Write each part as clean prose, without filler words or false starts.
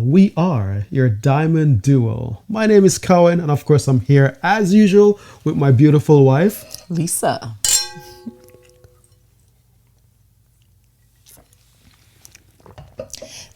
We are your diamond duo. My name is Cohen, and of course, I'm here as usual with my beautiful wife, Lisa.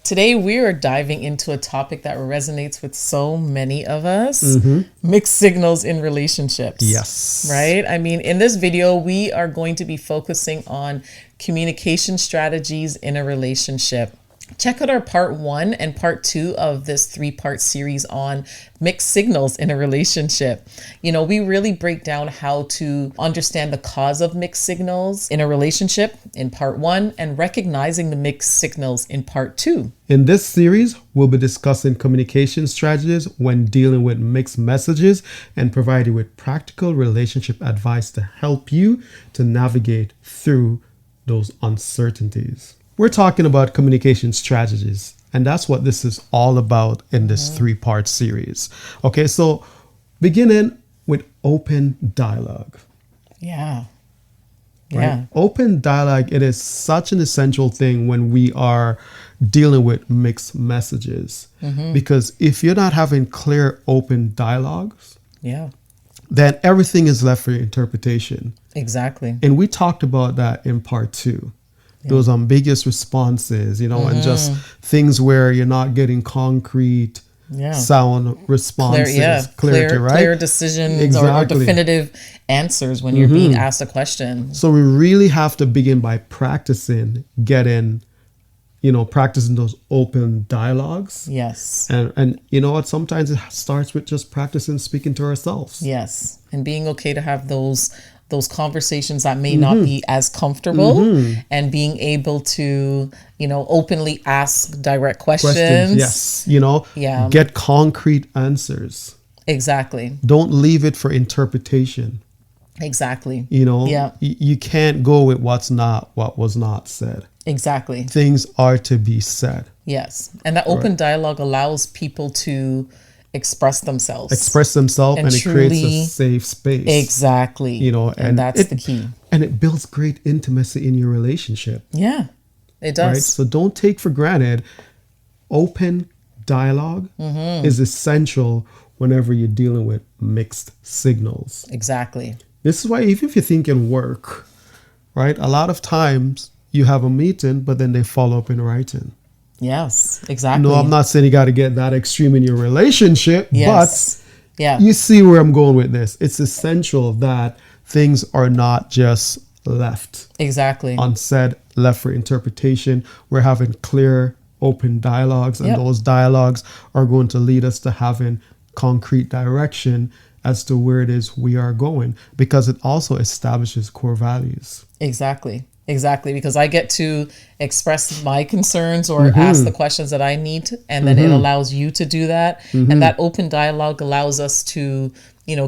Today, we are diving into a topic that resonates with so many of us, mixed signals in relationships. Yes. Right? I mean, in this video, we are going to be focusing on communication strategies in a relationship. Check out our part 1 and part 2 of this 3-part series on mixed signals in a relationship. You know, we really break down how to understand the cause of mixed signals in a relationship in part 1 and recognizing the mixed signals in part 2. In this series, we'll be discussing communication strategies when dealing with mixed messages and provide you with practical relationship advice to help you to navigate through those uncertainties. We're talking about communication strategies, and that's what this is all about in this 3-part series. Okay, so beginning with open dialogue. Yeah. Right? Yeah. Open dialogue, it is such an essential thing when we are dealing with mixed messages. Because if you're not having clear, open dialogues, Yeah. then everything is left for your interpretation. Exactly. And we talked about that in part 2. Those ambiguous responses, and just things where you're not getting concrete sound responses, clarity, right? Clear decisions Exactly. or definitive answers when you're being asked a question. So we really have to begin by practicing practicing those open dialogues. Yes. And you know what? Sometimes it starts with just practicing speaking to ourselves. Yes. And being okay to have those conversations that may not be as comfortable and being able to, openly ask direct questions. Yes. Yeah. Get concrete answers. Exactly. Don't leave it for interpretation. Exactly. You can't go with what was not said. Exactly. Things are to be said. Yes. And that open dialogue allows people to express themselves and it creates a safe space. Exactly. And that's the key. And it builds great intimacy in your relationship. Yeah, it does. Right? So don't take for granted open dialogue is essential whenever you're dealing with mixed signals. Exactly. This is why even if you think in work, right, a lot of times you have a meeting, but then they follow up in writing. Yes, exactly. No, I'm not saying you got to get that extreme in your relationship, but you see where I'm going with this. It's essential that things are not just left unsaid, left for interpretation. We're having clear, open dialogues, and those dialogues are going to lead us to having concrete direction as to where it is we are going, because it also establishes core values. Exactly, because I get to express my concerns or ask the questions that I need, and then it allows you to do that. And that open dialogue allows us to,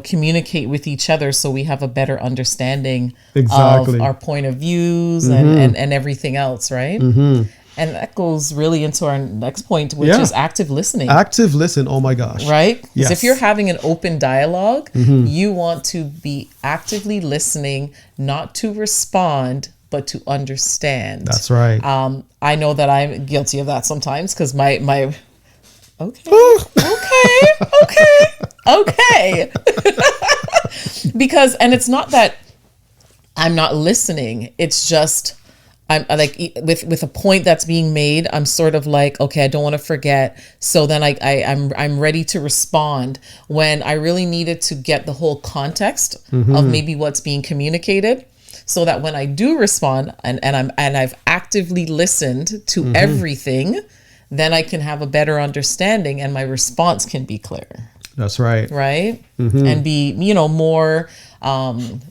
communicate with each other so we have a better understanding of our point of views and everything else, right? And that goes really into our next point, which is active listening. Active listen, oh my gosh. Right? Because if you're having an open dialogue, you want to be actively listening, not to respond, but to understand. That's right. I know that I'm guilty of that sometimes because my okay. Because, and it's not that I'm not listening. It's just I'm like with a point that's being made, I'm sort of like, okay, I don't want to forget. So then I'm ready to respond when I really needed to get the whole context of maybe what's being communicated, so that when I do respond and I've actively listened to everything, then I can have a better understanding and my response can be clear. That's right. Right? And be, more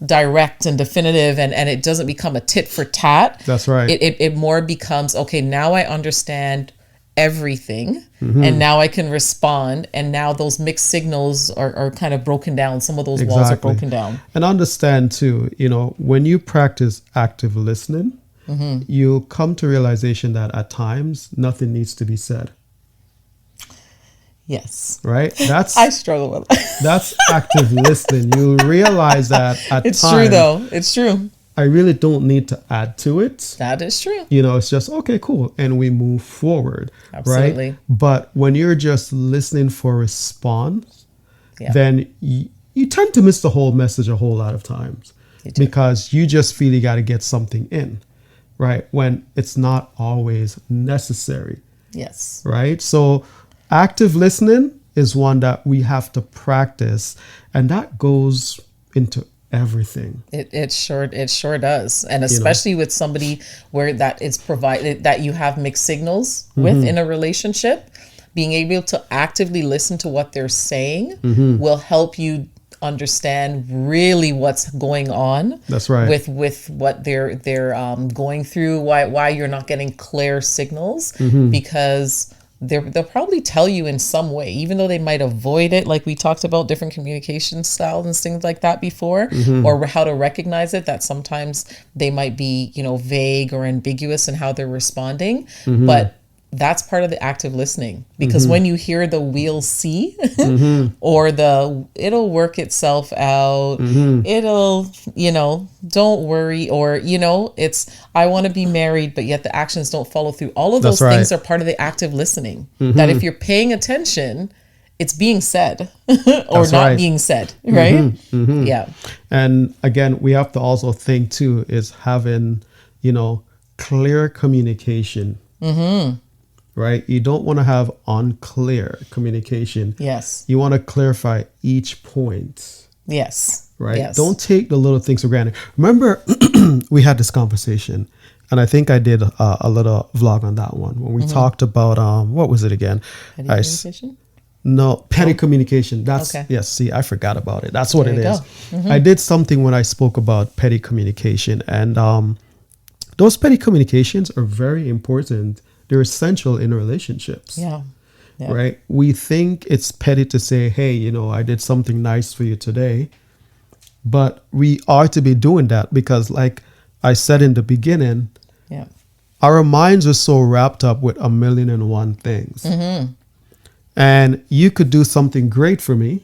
direct and definitive, and it doesn't become a tit for tat. That's right. It more becomes, okay, now I understand everything and now I can respond, and now those mixed signals are kind of broken down. Some of those walls are broken down. And understand too, when you practice active listening, you'll come to realization that at times nothing needs to be said. Yes. Right? That's I struggle with that. That's active listening. You'll realize that at it's times. True though. It's true. I really don't need to add to it. That is true. It's just, okay, cool. And we move forward. Absolutely. Right. But when you're just listening for response, Yeah. then you tend to miss the whole message a whole lot of times because you just feel you got to get something in, right? When it's not always necessary. Yes. Right. So active listening is one that we have to practice, and that goes into everything. It sure does, and especially with somebody where that is provided that you have mixed signals with in a relationship, being able to actively listen to what they're saying will help you understand really what's going on. That's right. With what they're going through, why you're not getting clear signals, because they'll probably tell you in some way, even though they might avoid it, like we talked about different communication styles and things like that before, or how to recognize it, that sometimes they might be, vague or ambiguous in how they're responding. But that's part of the active listening, because when you hear the "we'll see" or "it'll work itself out," it'll, don't worry, or, it's "I want to be married," but yet the actions don't follow through. All of those things are part of the active listening. That if you're paying attention, it's being said or not being said, right? Yeah. And again, we have to also think too is having, clear communication. Right? You don't want to have unclear communication. Yes. You want to clarify each point. Yes. Right? Yes. Don't take the little things for granted. Remember, we had this conversation, and I think I did a little vlog on that one when we talked about, what was it again? Petty communication? No, petty communication. That's, okay. Yes, see, I forgot about it. That's what There it you is. go. I did something when I spoke about petty communication, and those petty communications are very important. They're essential in relationships. Yeah. Right? We think it's petty to say, hey, I did something nice for you today. But we are to be doing that because, like I said in the beginning, our minds are so wrapped up with 1,000,001 things. And you could do something great for me.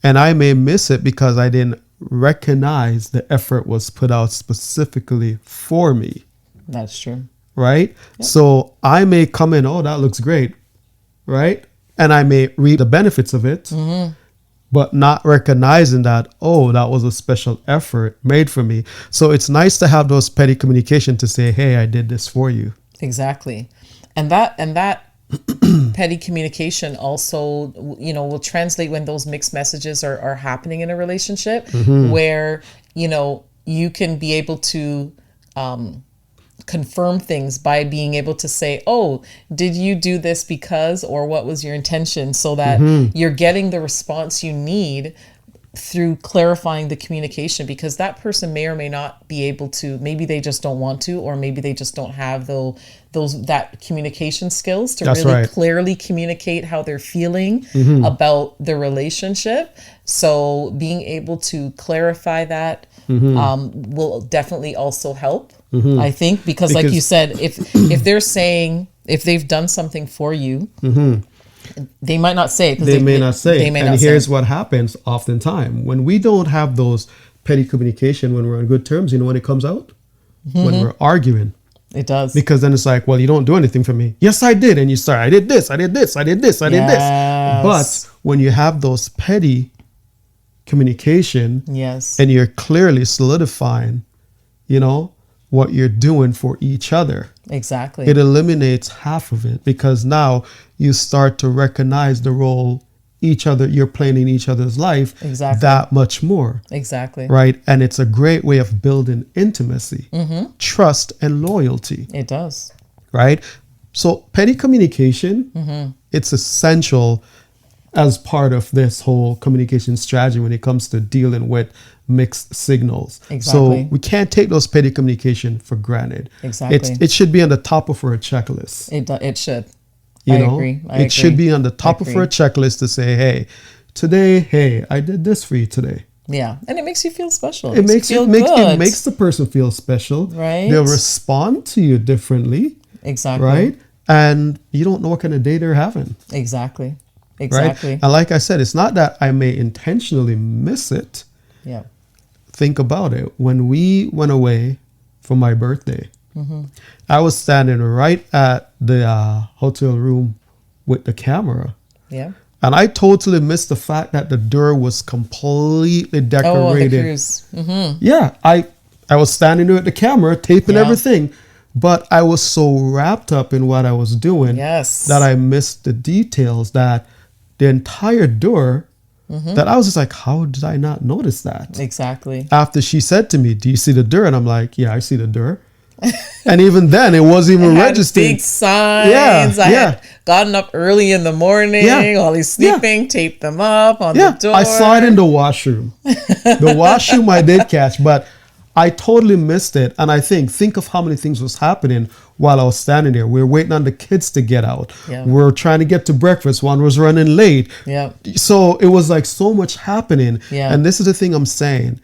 And I may miss it because I didn't recognize the effort was put out specifically for me. That's true. Right? Yep. So I may come in, oh, that looks great. Right? And I may reap the benefits of it, but not recognizing that, oh, that was a special effort made for me. So it's nice to have those petty communication to say, hey, I did this for you. Exactly. And that petty communication also, will translate when those mixed messages are happening in a relationship, where, you can be able to confirm things by being able to say, oh, did you do this because, or what was your intention, so that you're getting the response you need through clarifying the communication, because that person may or may not be able to, maybe they just don't want to, or maybe they just don't have that communication skills to really clearly communicate how they're feeling about the relationship. So being able to clarify that will definitely also help. I think, because like you said, if they're saying, if they've done something for you, they might not say it. They may not say. And here's what happens oftentimes. When we don't have those petty communication, when we're on good terms, when it comes out? When we're arguing. It does. Because then it's like, well, you don't do anything for me. Yes, I did. And you start, I did this, I did this, I did this, I did this. But when you have those petty communication, and you're clearly solidifying, what you're doing for each other. Exactly. It eliminates half of it, because now you start to recognize the role you're playing in each other's life that much more. Exactly. Right? And it's a great way of building intimacy, trust, and loyalty. It does. Right? So petty communication, it's essential as part of this whole communication strategy when it comes to dealing with mixed signals. Exactly. So we can't take those petty communication for granted. Exactly. It should be on the top of our checklist. It should. I agree. It should be on the top of our checklist to say, hey, today, I did this for you today. Yeah. And it makes you feel special. It makes the person feel special. Right. They'll respond to you differently. Exactly. Right? And you don't know what kind of day they're having. Exactly. Right? And like I said, it's not that I may intentionally miss it. Yeah. think about it. When we went away for my birthday, I was standing right at the hotel room with the camera. Yeah. And I totally missed the fact that the door was completely Oh, the decorated. cruise. Yeah, I was standing there with the camera, taping Yeah. everything, but I was so wrapped up in what I was doing Yes. that I missed the details, that the entire door, that I was just like, how did I not notice that? Exactly. After she said to me, do you see the door? And I'm like, yeah, I see the door. And even then, it wasn't even Had registering. big signs. Yeah, I yeah. had gotten up early in the morning Yeah, while he's yeah. sleeping, taped them up on Yeah, the door. I saw it in the washroom. The washroom I did catch, but I totally missed it. And I think of how many things was happening while I was standing there. We were waiting on the kids to get out. Yeah. We were trying to get to breakfast. One was running late. Yeah. So it was like so much happening. Yeah. And this is the thing I'm saying.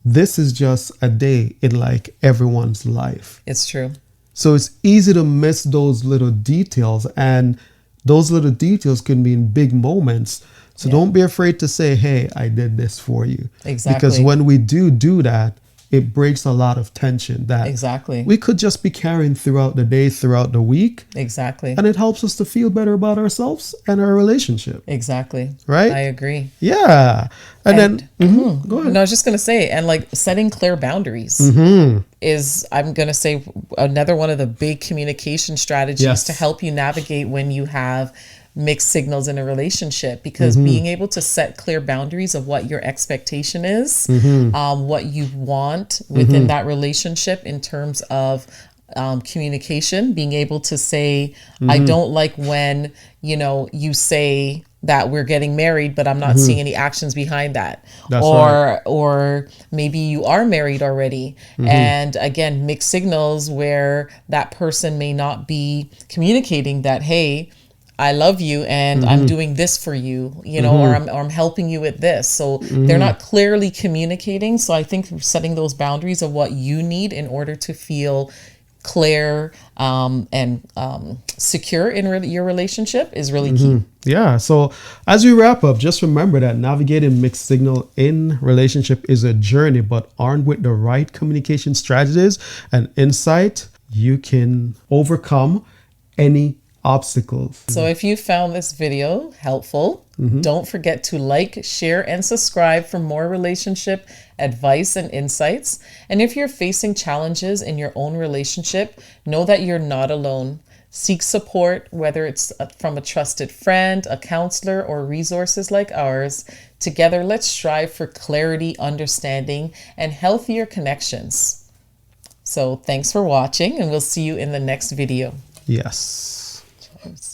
This is just a day in like everyone's life. It's true. So it's easy to miss those little details, and those little details can be in big moments. So don't be afraid to say, hey, I did this for you. Exactly. Because when we do that, it breaks a lot of tension that Exactly. we could just be carrying throughout the day, throughout the week. Exactly. And it helps us to feel better about ourselves and our relationship. Exactly. Right? I agree. Yeah. And then, go ahead. No, I was just going to say, and like setting clear boundaries is, I'm going to say, another one of the big communication strategies Yes. to help you navigate when you have mixed signals in a relationship, because being able to set clear boundaries of what your expectation is, what you want within that relationship in terms of communication, being able to say, I don't like when, you say that we're getting married, but I'm not seeing any actions behind that. That's right. Or maybe you are married already. And again, mixed signals where that person may not be communicating that, hey, I love you and I'm doing this for you, or I'm helping you with this. So they're not clearly communicating. So I think setting those boundaries of what you need in order to feel clear and secure in your relationship is really key. Yeah. So as we wrap up, just remember that navigating mixed signal in relationship is a journey, but armed with the right communication strategies and insight, you can overcome any obstacles. So if you found this video helpful, don't forget to like, share, and subscribe for more relationship advice and insights. And if you're facing challenges in your own relationship, know that you're not alone. Seek support, whether it's from a trusted friend, a counselor, or resources like ours. Together, let's strive for clarity, understanding, and healthier connections. So thanks for watching, and we'll see you in the next video. Yes. Cheers.